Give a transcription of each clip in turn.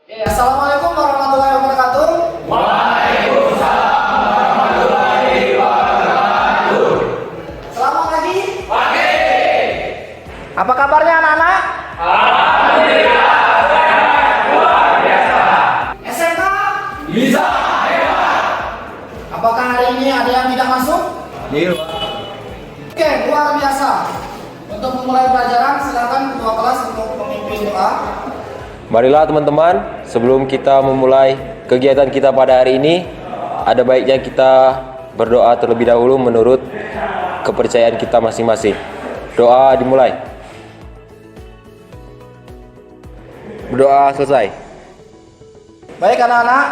Assalamualaikum warahmatullahi wabarakatuh. Waalaikumsalam warahmatullahi wabarakatuh. Selamat pagi. Pagi. Apa kabarnya anak-anak? Alhamdulillah, sehat, luar biasa. SMK? Bisa hebat. Apakah hari ini ada yang tidak masuk? Iya. Oke, luar biasa. Untuk memulai pelajaran, silakan ketua kelas untuk memimpin doa. Marilah teman-teman, sebelum kita memulai kegiatan kita pada hari ini, ada baiknya kita berdoa terlebih dahulu menurut kepercayaan kita masing-masing. Doa dimulai. Berdoa selesai. Baik anak-anak,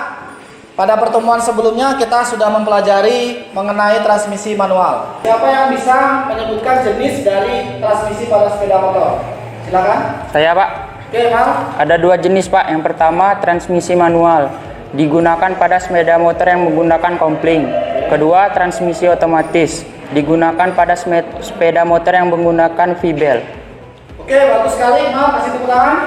pada pertemuan sebelumnya kita sudah mempelajari mengenai transmisi manual. Siapa yang bisa menyebutkan jenis dari transmisi pada sepeda motor? Silakan. Saya, Pak. Oke, Mal. Ada dua jenis, Pak. Yang pertama, transmisi manual, digunakan pada sepeda motor yang menggunakan kopling. Kedua, transmisi otomatis, digunakan pada sepeda motor yang menggunakan V-belt. Oke, bagus sekali. Mal, kasih tepuk tangan.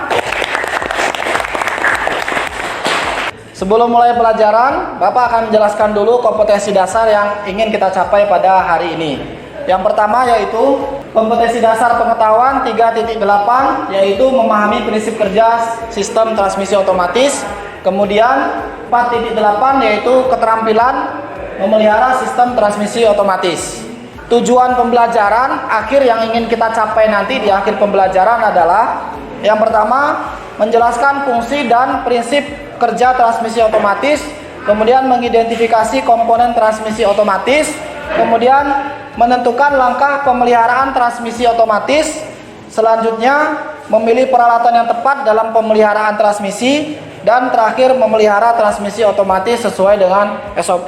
Sebelum mulai pelajaran, Bapak akan menjelaskan dulu kompetensi dasar yang ingin kita capai pada hari ini. Yang pertama yaitu kompetensi dasar pengetahuan 3.8, yaitu memahami prinsip kerja sistem transmisi otomatis. Kemudian 4.8 yaitu keterampilan memelihara sistem transmisi otomatis. Tujuan pembelajaran akhir yang ingin kita capai nanti di akhir pembelajaran adalah yang pertama, menjelaskan fungsi dan prinsip kerja transmisi otomatis, kemudian mengidentifikasi komponen transmisi otomatis, kemudian menentukan langkah pemeliharaan transmisi otomatis, selanjutnya memilih peralatan yang tepat dalam pemeliharaan transmisi, dan terakhir memelihara transmisi otomatis sesuai dengan SOP.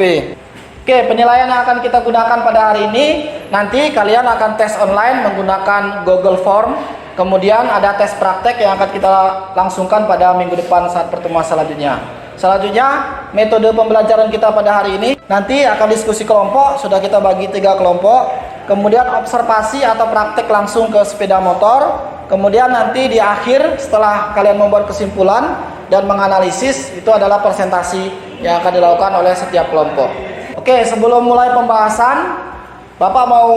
Oke, penilaian yang akan kita gunakan pada hari ini, nanti kalian akan tes online menggunakan Google Form, kemudian ada tes praktek yang akan kita langsungkan pada minggu depan saat pertemuan selanjutnya. Selanjutnya, metode pembelajaran kita pada hari ini nanti akan diskusi kelompok, sudah kita bagi 3 kelompok. Kemudian observasi atau praktek langsung ke sepeda motor. Kemudian nanti di akhir setelah kalian membuat kesimpulan dan menganalisis, itu adalah presentasi yang akan dilakukan oleh setiap kelompok. Oke, sebelum mulai pembahasan, Bapak mau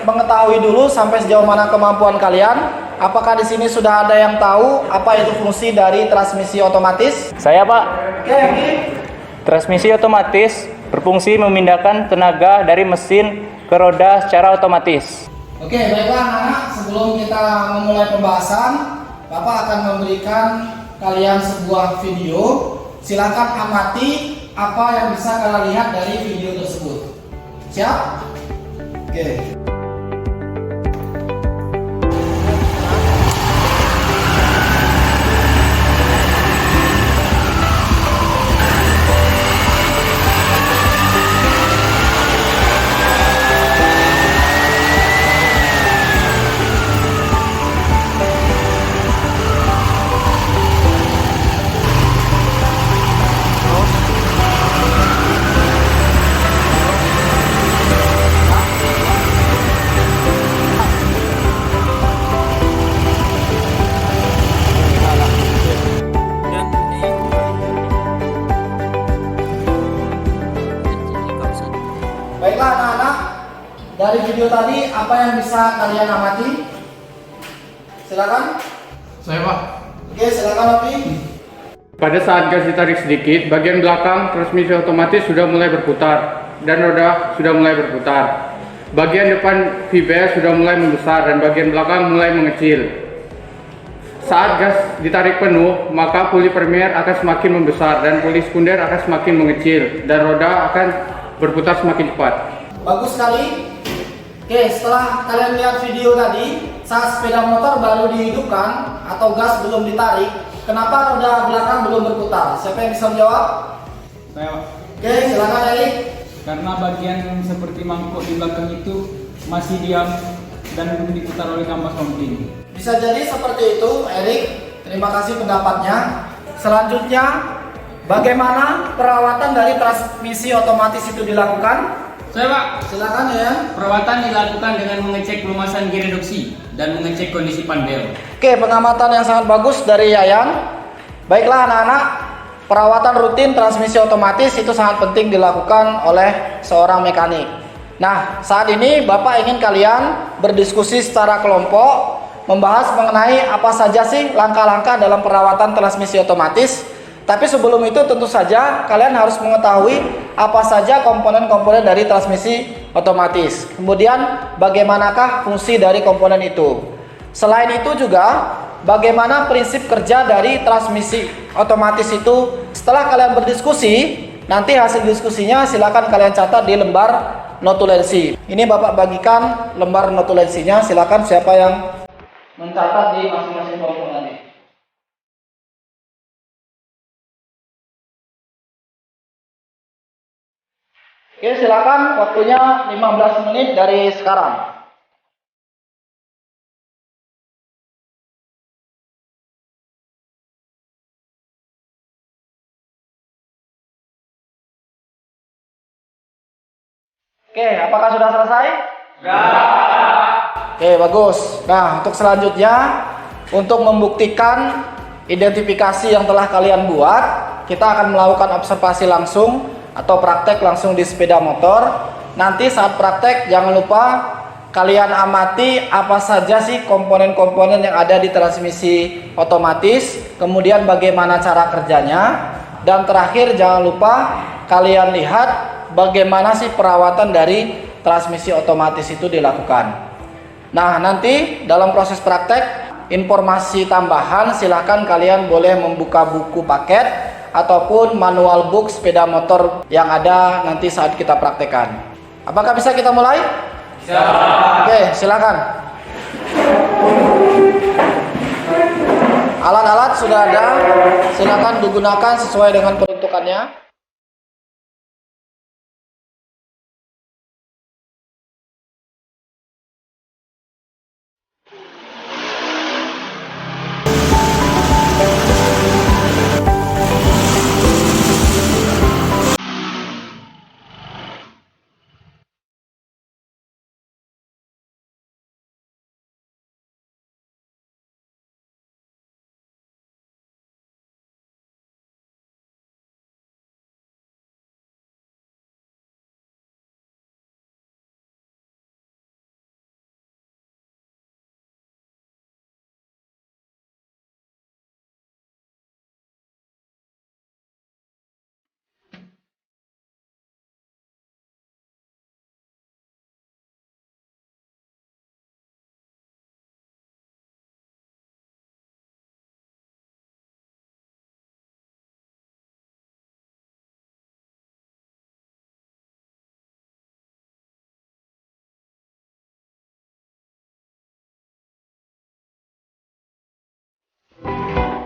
mengetahui dulu sampai sejauh mana kemampuan kalian. Apakah di sini sudah ada yang tahu apa itu fungsi dari transmisi otomatis? Saya, Pak. Oke, Ki. Transmisi otomatis berfungsi memindahkan tenaga dari mesin ke roda secara otomatis. Oke, baiklah anak-anak, sebelum kita memulai pembahasan, Bapak akan memberikan kalian sebuah video. Silakan amati apa yang bisa kalian lihat dari video tersebut. Siap? Oke. Baiklah anak-anak, dari video tadi apa yang bisa kalian amati? Silakan. Saya, Pak. Oke, silakan Opi. Pada saat gas ditarik sedikit, bagian belakang transmisi otomatis sudah mulai berputar dan roda sudah mulai berputar. Bagian depan V-belt sudah mulai membesar dan bagian belakang mulai mengecil. Saat gas ditarik penuh, maka puli primer akan semakin membesar dan puli sekunder akan semakin mengecil dan roda akan berputar semakin cepat. Bagus sekali. Oke, setelah kalian lihat video tadi, saat sepeda motor baru dihidupkan atau gas belum ditarik, kenapa roda belakang belum berputar? Siapa yang bisa menjawab? Saya, Pak. Oke, silakan Erik. Karena bagian seperti mangkuk di belakang itu masih diam dan belum diputar oleh kampas kompling. Bisa jadi seperti itu, Erik. Terima kasih pendapatnya. Selanjutnya, bagaimana perawatan dari transmisi otomatis itu dilakukan? Saya, Pak. Silakan ya. Perawatan dilakukan dengan mengecek pelumasan gear reduksi dan mengecek kondisi panbel. Oke, pengamatan yang sangat bagus dari Yayan. Baiklah anak-anak, perawatan rutin transmisi otomatis itu sangat penting dilakukan oleh seorang mekanik. Nah, saat ini Bapak ingin kalian berdiskusi secara kelompok, membahas mengenai apa saja sih langkah-langkah dalam perawatan transmisi otomatis. Tapi sebelum itu tentu saja kalian harus mengetahui apa saja komponen-komponen dari transmisi otomatis. Kemudian bagaimanakah fungsi dari komponen itu. Selain itu juga bagaimana prinsip kerja dari transmisi otomatis itu. Setelah kalian berdiskusi, nanti hasil diskusinya silakan kalian catat di lembar notulensi. Ini Bapak bagikan lembar notulensinya, silakan siapa yang mencatat di masing-masing kelompok nanti. Oke, silakan, waktunya 15 menit dari sekarang. Oke, apakah sudah selesai? Oke, bagus. Nah, untuk selanjutnya, untuk membuktikan identifikasi yang telah kalian buat, kita akan melakukan observasi langsung atau praktek langsung di sepeda motor. Nanti saat praktek, jangan lupa kalian amati apa saja sih komponen-komponen yang ada di transmisi otomatis, kemudian bagaimana cara kerjanya, dan terakhir jangan lupa kalian lihat bagaimana sih perawatan dari transmisi otomatis itu dilakukan. Nah, nanti dalam proses praktek, informasi tambahan silahkan kalian boleh membuka buku paket ataupun manual book sepeda motor yang ada nanti saat kita praktekkan. Apakah bisa kita mulai? Bisa. Oke, silakan. Alat-alat sudah ada, silakan digunakan sesuai dengan peruntukannya.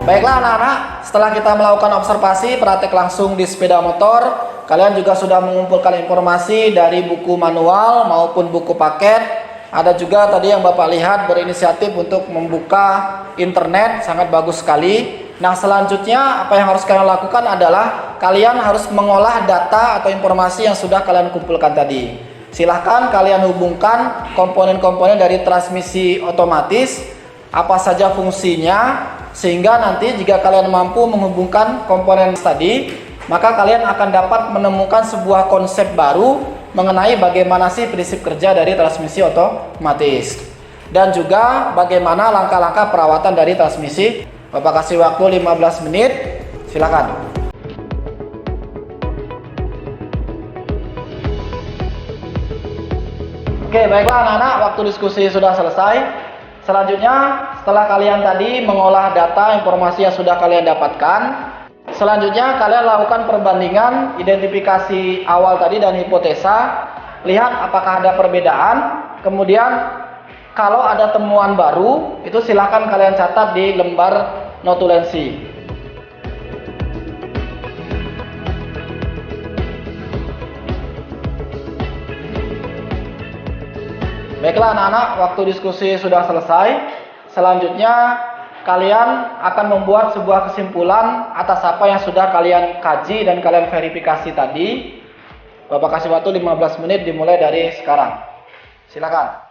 Baiklah anak-anak, setelah kita melakukan observasi praktek langsung di sepeda motor, kalian juga sudah mengumpulkan informasi dari buku manual maupun buku paket. Ada juga tadi yang Bapak lihat berinisiatif untuk membuka internet, sangat bagus sekali. Nah, selanjutnya apa yang harus kalian lakukan adalah kalian harus mengolah data atau informasi yang sudah kalian kumpulkan tadi. Silahkan kalian hubungkan komponen-komponen dari transmisi otomatis, apa saja fungsinya, sehingga nanti jika kalian mampu menghubungkan komponen tadi, maka kalian akan dapat menemukan sebuah konsep baru mengenai bagaimana sih prinsip kerja dari transmisi otomatis dan juga bagaimana langkah-langkah perawatan dari transmisi. Bapak kasih waktu 15 menit, silakan. Oke, baiklah anak-anak, waktu diskusi sudah selesai. Selanjutnya, setelah kalian tadi mengolah data informasi yang sudah kalian dapatkan, selanjutnya kalian lakukan perbandingan identifikasi awal tadi dan hipotesa, lihat apakah ada perbedaan. Kemudian kalau ada temuan baru, itu silakan kalian catat di lembar notulensi. Baiklah anak-anak, waktu diskusi sudah selesai. Selanjutnya kalian akan membuat sebuah kesimpulan atas apa yang sudah kalian kaji dan kalian verifikasi tadi. Bapak kasih waktu 15 menit dimulai dari sekarang. Silakan.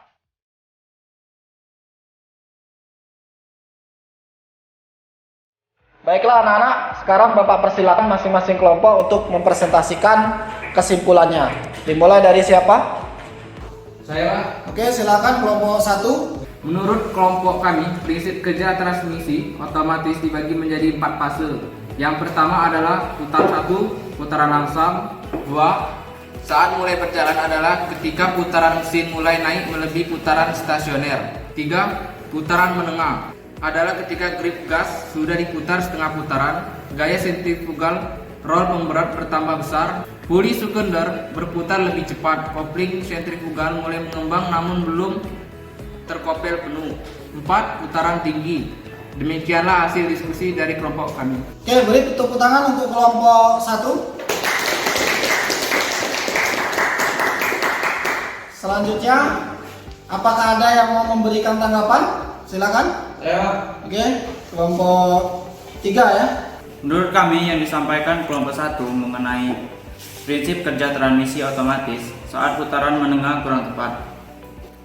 Baiklah anak-anak, sekarang Bapak persilakan masing-masing kelompok untuk mempresentasikan kesimpulannya. Dimulai dari siapa? Saya, Oke, silakan kelompok 1. Menurut kelompok kami, prinsip kerja transmisi otomatis dibagi menjadi 4 fase. Yang pertama adalah putar 1, putaran langsam. 2, saat mulai berjalan adalah ketika putaran mesin mulai naik melebihi putaran stasioner. 3, putaran menengah adalah ketika grip gas sudah diputar setengah putaran, gaya sentrifugal roll pemberat bertambah besar, puli sekunder berputar lebih cepat, kopling sentrifugal mulai mengembang namun belum terkopel penuh. 4, putaran tinggi. Demikianlah hasil diskusi dari kelompok kami. Oke, beri tepuk tangan untuk kelompok 1. Selanjutnya, apakah ada yang mau memberikan tanggapan? Silakan. Oke, kelompok 3 ya. Menurut kami yang disampaikan kelompok 1 mengenai prinsip kerja transmisi otomatis saat putaran menengah kurang tepat.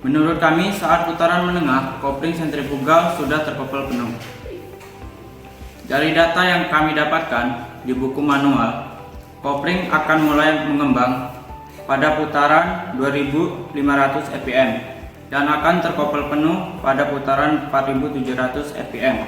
Menurut kami saat putaran menengah, kopling sentrifugal sudah terkopel penuh. Dari data yang kami dapatkan di buku manual, kopling akan mulai mengembang pada putaran 2500 fpm dan akan terkopel penuh pada putaran 4700 fpm.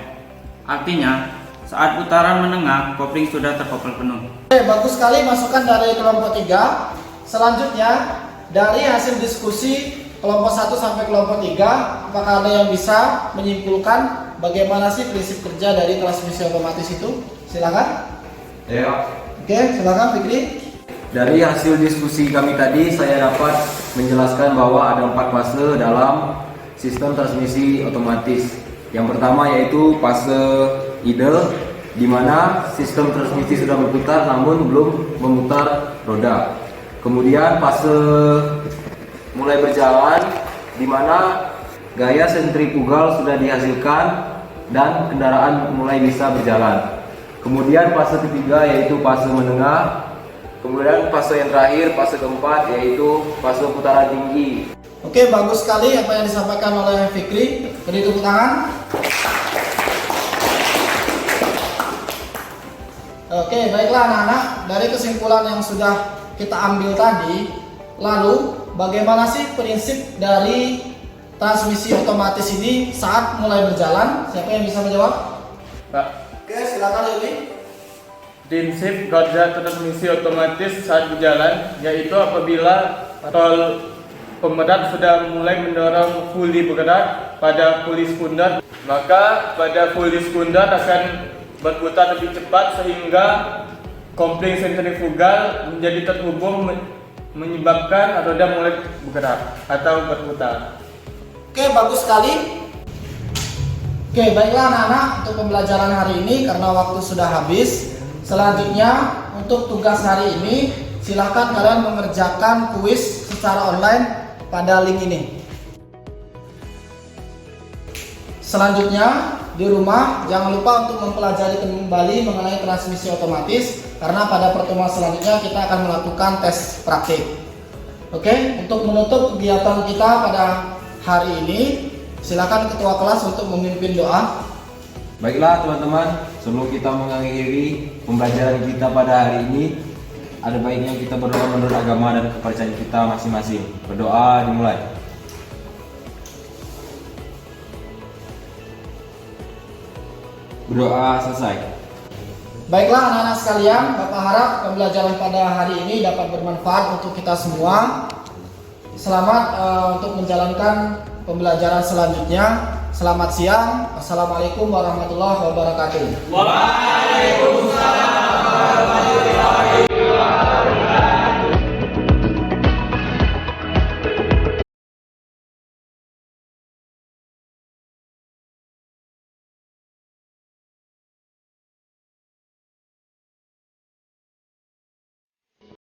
Artinya, saat putaran menengah, kopling sudah terkopel penuh. Oke, bagus sekali masukan dari kelompok 3. Selanjutnya, dari hasil diskusi kelompok 1 sampai kelompok 3, apakah ada yang bisa menyimpulkan bagaimana sih prinsip kerja dari transmisi otomatis itu? Silakan. Oke, silakan Fikri. Dari hasil diskusi kami tadi, saya dapat menjelaskan bahwa ada 4 fase dalam sistem transmisi otomatis. Yang pertama yaitu fase idle, di mana sistem transmisi sudah berputar namun belum memutar roda. Kemudian fase mulai berjalan, di mana gaya sentrifugal sudah dihasilkan dan kendaraan mulai bisa berjalan. Kemudian fase ketiga yaitu fase menengah. Kemudian fase yang terakhir, fase keempat, yaitu fase putaran tinggi. Oke, bagus sekali apa yang disampaikan oleh Fikri. Beri tepuk tangan. Oke, baiklah anak-anak. Dari kesimpulan yang sudah kita ambil tadi, lalu bagaimana sih prinsip dari transmisi otomatis ini saat mulai berjalan? Siapa yang bisa menjawab? Pak. Oke, silakan Lili. Prinsip kerja transmisi otomatis saat berjalan yaitu apabila tol pemberat sudah mulai mendorong puli bergerak pada puli sekunder, maka pada puli sekunder akan berputar lebih cepat sehingga kopling sentrifugal menjadi terhubung menyebabkan roda mulai bergerak atau berputar. Oke, bagus sekali. Oke, baiklah anak-anak, untuk pembelajaran hari ini karena waktu sudah habis. Selanjutnya untuk tugas hari ini, silakan kalian mengerjakan kuis secara online pada link ini. Selanjutnya di rumah jangan lupa untuk mempelajari kembali mengenai transmisi otomatis karena pada pertemuan selanjutnya kita akan melakukan tes praktik. Oke, untuk menutup kegiatan kita pada hari ini, silakan ketua kelas untuk memimpin doa. Baiklah teman-teman, sebelum kita mengakhiri pembelajaran kita pada hari ini, ada baiknya kita berdoa menurut agama dan kepercayaan kita masing-masing. Berdoa dimulai. Berdoa selesai. Baiklah anak-anak sekalian, Bapak harap pembelajaran pada hari ini dapat bermanfaat untuk kita semua. Selamat untuk menjalankan pembelajaran selanjutnya. Selamat siang. Assalamualaikum warahmatullahi wabarakatuh. Waalaikumsalam warahmatullahi wabarakatuh.